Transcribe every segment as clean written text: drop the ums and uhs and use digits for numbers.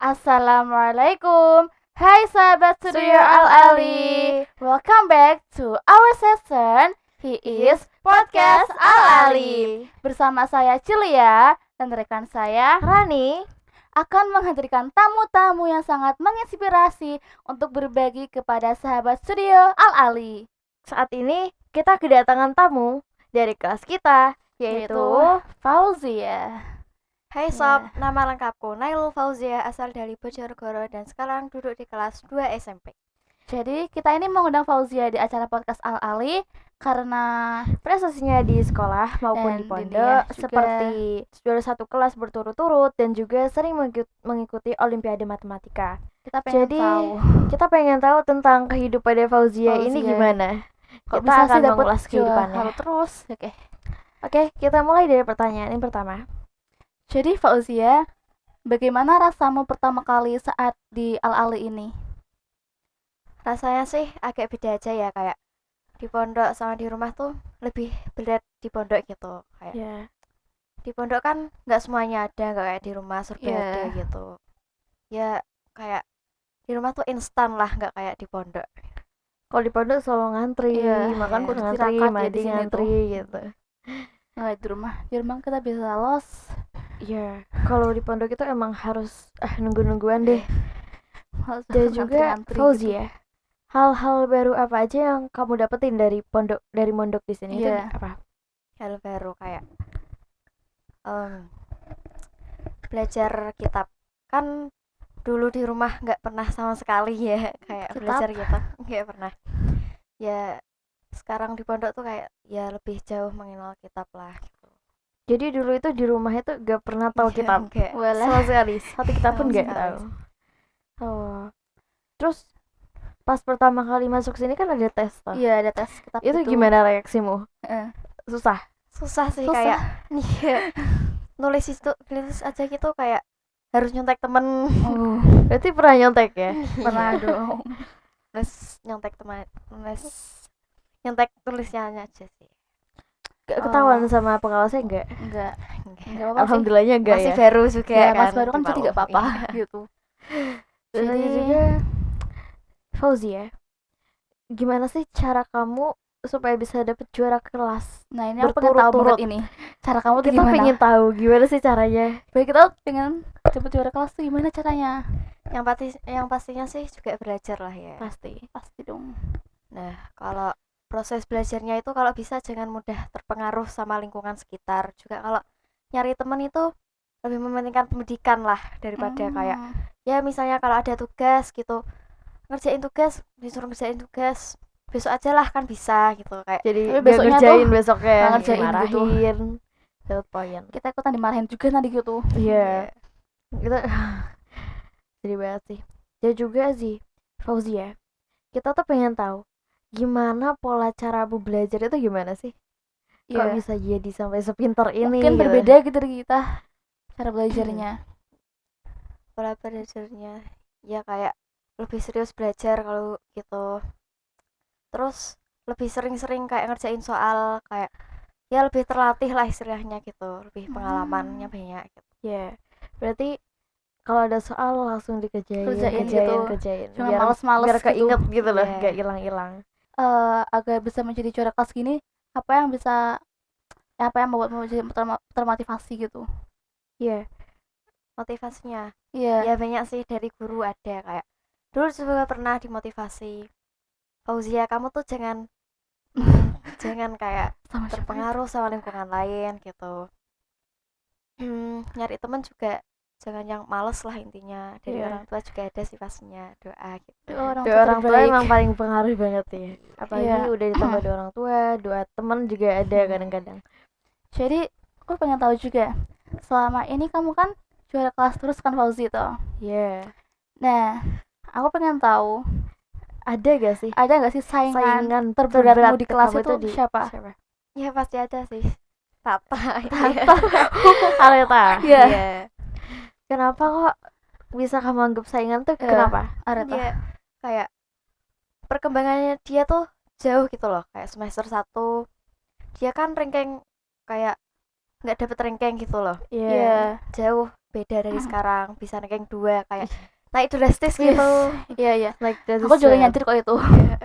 Assalamualaikum. Hai sahabat Studio Al-Ali. Welcome back to our session. He is Podcast Al-Ali. Bersama saya Cilia dan rekan saya Rani akan menghadirkan tamu-tamu yang sangat menginspirasi untuk berbagi kepada sahabat Studio Al-Ali. saat ini kita kedatangan tamu dari kelas kita Yaitu yaitu Fauzia. Hai Sob, nama lengkapku Nailul Fauzia, asal dari Bojonegoro dan sekarang duduk di kelas 2 SMP. Jadi kita ini mengundang Fauzia di acara Podcast Al-Ali karena Prestasinya di sekolah maupun Dan di di pondok dunia juga. seperti juara satu kelas berturut-turut dan juga sering mengikuti Olimpiade Matematika. kita pengen Jadi, tahu Kita pengen tahu tentang kehidupan Fauzia ini Fauzia. gimana. kok Kita bisa akan sih dapat mengulas kehidupannya. juara terus. Oke. Oke, kita mulai dari pertanyaan yang pertama. Jadi Fauzia, bagaimana rasamu pertama kali saat di Al-Ali ini? Rasanya sih agak beda aja ya, kayak di pondok sama di rumah tuh lebih berat di pondok gitu. Kayak Ya. di pondok kan nggak semuanya ada, nggak kayak di rumah serba Iya. ada gitu. Ya kayak di rumah tuh instan lah, nggak kayak di pondok. Kalau di pondok selalu ngantri, Iya, makan pun kudu ngantri, tirakat ya mandi di sini ngantri gitu. Nggak di rumah kita bisa los. Iya, kalau di pondok itu emang harus nunggu-nungguan deh. Harus Dan juga ngantri-ngantri Fauzia, hal-hal baru apa aja yang kamu dapetin dari mondok di sini? Iya. Itu apa? Hal baru kayak belajar kitab. Kan dulu di rumah nggak pernah sama sekali ya kayak Kitab? belajar kitab, nggak pernah. Ya sekarang di pondok tuh kayak ya lebih jauh mengenal kitab lah gitu. Jadi dulu itu di rumah itu nggak pernah tahu Iya, kitab, enggak. Walah. sama sekali, satu kitab pun Sama nggak sekali. tahu. Oh, terus pas pertama kali masuk sini kan ada tes tuh. Iya, ada tes kitab Itu gimana reaksimu? Eh. Susah sih Susah. kayak iya, nulis aja gitu kayak harus nyontek temen. Berarti pernah nyontek ya? Pernah dong. Terus nyontek teman, nyontek tulisannya aja sih. Gak Oh. ketahuan sama pengawasnya enggak? Enggak apa-apa sih. Alhamdulillahnya enggak Masih ya. baru juga Ya, kan. Mas kan, baru kan jadi dimaklumi. gak apa-apa gitu. Terus Jadi- juga Fauzia, gimana sih cara kamu supaya bisa dapet juara kelas? Nah, ini aku pengen tahu Berturut-turut. banget ini. Cara kamu tuh Kita gimana? pengen tahu gimana sih caranya. Baik, kita pengen cepet juara kelas tuh gimana caranya? Yang pastinya sih juga belajar lah ya. Pasti dong. Nah, kalau proses belajarnya itu kalau bisa jangan mudah terpengaruh sama lingkungan sekitar. Juga kalau nyari teman itu lebih mementingkan pendidikan lah daripada kayak ya misalnya kalau ada tugas gitu, disuruh ngerjain tugas besok aja lah kan bisa gitu, kayak Jadi nggak besoknya ngerjain tuh besoknya nggak ngerjain gitu. dimarahin, dapat poin. kita ikutan dimarahin juga nanti gitu. Iya, kita jadi banget sih. Dan juga sih Fauzia, kita tuh pengen tahu gimana pola cara bu belajar itu gimana sih? Kok Iya. bisa jadi sampai sepintar ini? Mungkin gitu. berbeda gitu dari kita cara belajarnya. Pola belajarnya ya kayak lebih serius belajar kalau gitu. Terus lebih sering-sering kayak ngerjain soal, kayak ya lebih terlatih lah istilahnya gitu, lebih pengalamannya banyak gitu. Ya, berarti kalau ada soal langsung Kerjain kerjain gitu. Jangan biar males-males biar gitu. keinget gitu loh, Iya. gak hilang-hilang. Agar bisa menjadi juara kelas gini, apa yang membuatmu jadi termotivasi gitu? Iya, motivasinya Iya. ya banyak sih, dari guru ada, kayak dulu juga pernah dimotivasi, Fauzia kamu tuh jangan kayak Sama siapa? terpengaruh sama lingkungan lain gitu. Nyari teman juga jangan yang males lah intinya. Dari Iya. orang tua juga ada sih pastinya doa gitu. Doa orang Doa tua orang tua terbaik. emang paling pengaruh banget ya. Apalagi Iya. udah ditambah doa orang tua, doa teman juga ada kadang-kadang. Jadi aku pengen tahu juga, selama ini kamu kan juara kelas terus kan Fauzi tuh. Iya. Nah, aku pengen tahu Ada gak sih ada nggak sih saingan saingan terberatmu di kelas kamu itu siapa? Ya pasti ada sih. Tata. Areta. Iya. Kenapa kok bisa kamu anggap saingan tuh? Kenapa? Areta. Dia kayak perkembangannya dia tuh jauh gitu loh. Kayak semester 1 dia kan ranking kayak nggak dapet ranking gitu loh. Iya. Jauh beda dari sekarang, bisa ranking 2 kayak naik drastis Yes. gitu. Iya. Like that Aku is juga sad. nyantir kok itu. Iya.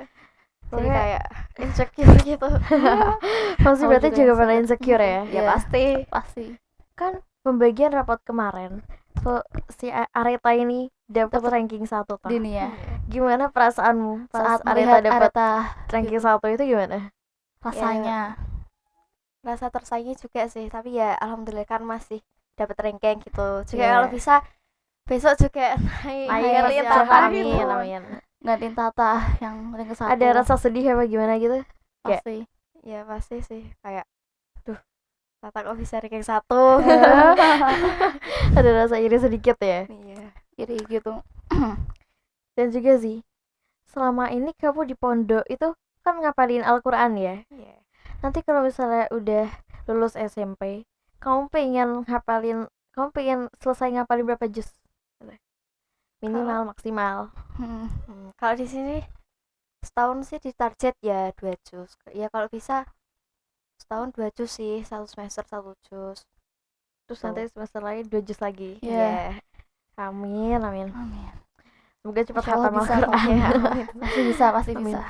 Jadi Pokoknya- kayak insecure gitu. Pasti Aku berarti juga pernah insecure. insecure ya? Ya Iya. pasti. Pasti. Kan pembagian rapot kemarin tuh si Areta ini dapat Dapet ranking 1 tuh. Dini ya. Gimana perasaanmu pas Saat Areta melihat dapat Areta ranking gitu, 1 itu gimana? rasanya. Rasa tersaingi juga sih, tapi ya alhamdulillah kan masih dapat ranking gitu. Juga Iya. kalau bisa besok juga naik Naik, gantiin ya, Tata amin, gitu. amin. Gantiin Tata yang ranking 1. Ada rasa sedih apa gimana gitu? pasti. Ya pasti sih, kayak duh, Tata kok bisa ranking 1. Ada rasa iri sedikit ya. Iya. Iri gitu. Dan juga sih, selama ini kamu di pondok itu kan ngapalin Al-Qur'an ya. Iya. Nanti kalau misalnya udah lulus SMP, kamu pengen selesai ngapalin berapa juz? Minimal, maksimal. Kalau di sini setahun sih ditarget ya 2 juz. Ya kalau bisa setahun 2 juz sih, 1 semester 1 juz. Terus nanti semester lain 2 juz lagi. Iya. Amin, amin. Amin. Semoga cepat Insya Allah khatam bisa Al-Qur'an. kok. Ya, Pasti bisa, pasti Amin. bisa.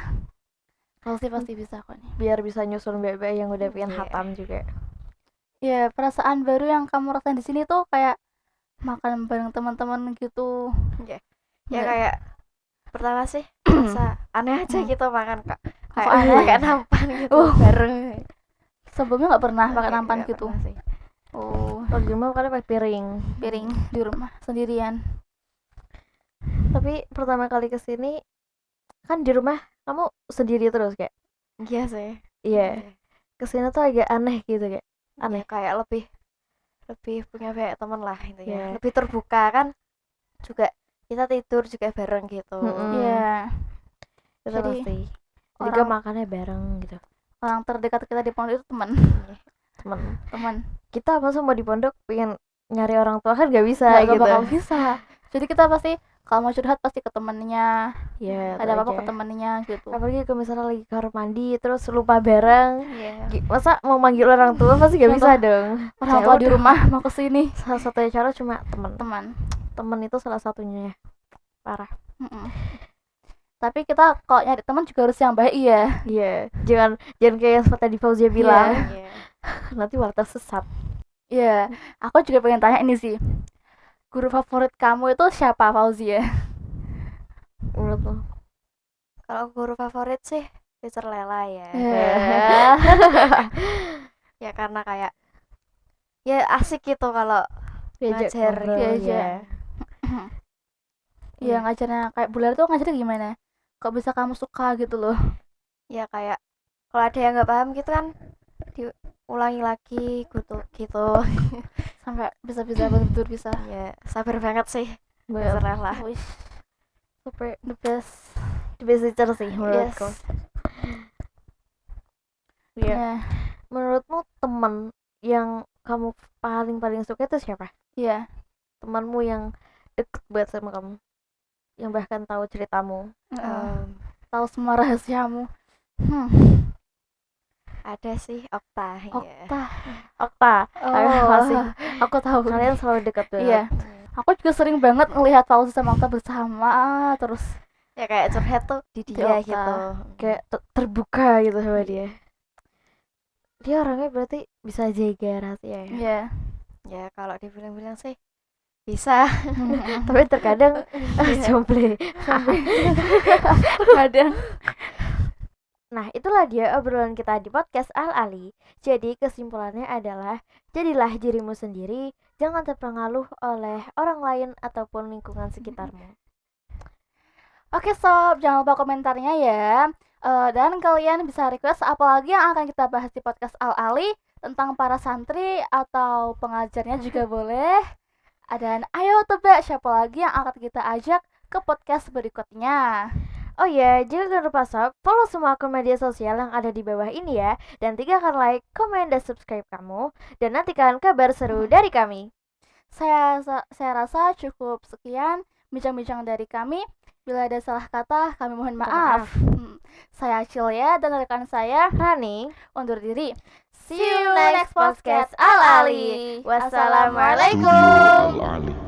Pasti bisa kok nih. Biar bisa nyusul mbak-mbak yang udah pengen Iya. khatam juga. Ya, perasaan baru yang kamu rasain di sini tuh kayak makan bareng teman-teman gitu. Ya Nggak- kayak pertama sih rasa aneh aja gitu makan kak. Kayak aneh? pakai nampan gitu bareng. Sebelumnya nggak pernah pakai Nggak- nampan nggak gitu. pernah sih. Oh, Kalau di rumah kan pakai piring. piring di rumah sendirian. Tapi pertama kali kesini kan di rumah kamu sendiri terus kayak. Iya sih. Iya. Kesini tuh agak aneh gitu kayak. Aneh. Ya, kayak lebih punya banyak teman lah intinya. Iya. Lebih terbuka kan. Juga kita tidur juga bareng gitu. Iya. Itu Jadi, pasti. Juga orang- makannya bareng gitu. Orang terdekat kita di pondok itu teman. Teman. Kita masa mau di pondok pengen nyari orang tua kan gak bisa Nggak gitu. bakal bisa. Jadi kita pasti kalau mau curhat pasti ke temennya. Ya, Ada apa-apa aja. ke temennya gitu. Apalagi kalau misalnya lagi kamar mandi terus lupa bareng. Iya. Masa mau manggil orang tua pasti gak bisa dong. Orang Ya tua di udah. rumah mau kesini. Salah satunya cara cuma teman. Teman. Itu salah satunya ya. Parah. Tapi kita kalau nyari teman juga harus yang baik ya. Iya, jangan kayak yang seperti tadi Fauzia bilang. Nanti malah tersesat. Iya. Aku juga pengen tanya ini sih. Guru favorit kamu itu siapa, Fauzia? Menurutmu? Kalau guru favorit sih Teacher Lela ya. Ya karena kayak ya asik gitu kalau ngajar diajak. Iya, ngajarnya kayak Bular tuh ngajarnya gimana? Kok bisa kamu suka gitu loh? Ya kayak kalau ada yang nggak paham gitu kan diulangi lagi gitu Sampai bisa betul bisa. ya sabar banget sih Bener. Teacher Lela. Wih, Super the best. teacher sih menurutku. Iya. Nah, Menurutmu teman yang kamu paling suka itu siapa? iya. Temanmu yang deket banget sama kamu, yang bahkan tahu ceritamu. Tahu semua rahasiamu. Ada sih Okta. Okta. Masih. Aku tahu. Kalian selalu dekat banget. Iya. Aku juga sering banget ngelihat Fauzi sama Okta bersama terus. Ya kayak curhat tuh di dia Okta. gitu. Kayak terbuka gitu sama dia. Dia orangnya berarti bisa jaga rahasia ya. Iya. Ya kalau dibilang-bilang sih bisa. Tapi terkadang jomble. Kadang. Nah, itulah dia obrolan kita di podcast Al-Ali. Jadi kesimpulannya adalah jadilah dirimu sendiri, jangan terpengaruh oleh orang lain ataupun lingkungan sekitarmu. Oke sob, jangan lupa komentarnya ya. Dan kalian bisa request apa lagi yang akan kita bahas di podcast Al-Ali, tentang para santri atau pengajarnya juga boleh. Dan ayo tebak siapa lagi yang akan kita ajak ke podcast berikutnya. Oh ya, jangan lupa sob, follow semua akun media sosial yang ada di bawah ini ya. Dan tinggalkan like, komen, dan subscribe kamu. Dan nantikan kabar seru dari kami. Saya rasa cukup sekian bincang-bincang dari kami. Bila ada salah kata, kami mohon maaf. Saya Cilia dan rekan saya Rani, undur diri. see you next podcast Al Ali. Wassalamualaikum. Studio Al Ali.